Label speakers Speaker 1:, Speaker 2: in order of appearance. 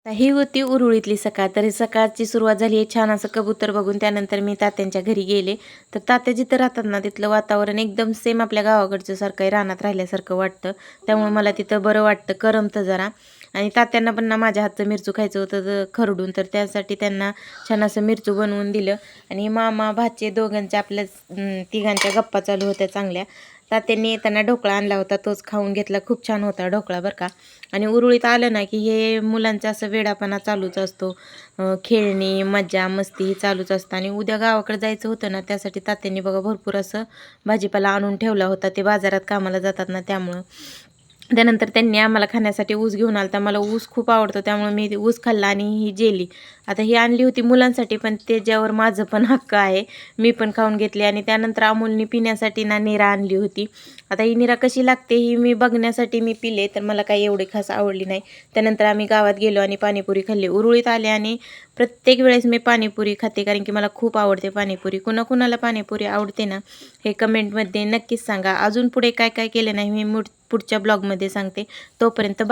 Speaker 1: तर ही होती उरुळीतली सकाळ. तर सकाळची सुरुवात झाली आहे छान असं कबूतर बघून. त्यानंतर मी तात्यांच्या घरी गेले. तर तात्या जिथं राहतात ना, तिथलं वातावरण एकदम सेम आपल्या गावाकडचं सारखं आहे, रानात राहिल्यासारखं वाटतं. त्यामुळे मला तिथं बरं वाटतं, करमतं जरा. आणि तात्यांना पण ना माझ्या हातचं मिरचू खायचं होतं खरडून, तर त्यासाठी त्यांना छान असं मिरचू बनवून दिलं. आणि मामा भाचे दोघांच्या आपल्या तिघांच्या गप्पा चालू होत्या चांगल्या. तात्यांनी येताना ढोकळा आणला होता, तोच खाऊन घेतला. खूप छान होता ढोकळा बरं का. आणि उरुळीत आलं ना की हे मुलांचं असं वेडापणा चालूच असतो. खेळणी, मज्जा, मस्ती ही चालूच असतं. आणि उद्या गावाकडे जायचं होतं ना, त्यासाठी तात्यांनी बघा भरपूर असं भाजीपाला आणून ठेवला होता. ते बाजारात कामाला जातात ना त्यामुळं. त्यानंतर त्यांनी आम्हाला खाण्यासाठी ऊस घेऊन आला. तर मला ऊस खूप आवडतो, त्यामुळे मी ते ऊस खाल्ला आणि ही जेली. आता ही आणली होती मुलांसाठी, पण त्याच्यावर माझं पण हक्क आहे. मी पण खाऊन घेतली. आणि त्यानंतर अमूलने पिण्यासाठी ना निरा आणली होती. आता ही निरा कशी लागते ही मी बघण्यासाठी मी पिले, तर मला काही एवढी खास आवडली नाही. त्यानंतर आम्ही गावात गेलो आणि पाणीपुरी खाल्ली. उरुळीत आले आणि प्रत्येक वेळेस मी पाणीपुरी खाते, कारण की मला खूप आवडते पाणीपुरी. कुणाकुणाला पाणीपुरी आवडते ना, हे कमेंटमध्ये नक्कीच सांगा. अजून पुढे काय काय केलं नाही मी पुढच्या ब्लॉगमध्ये सांगते. तोपर्यंत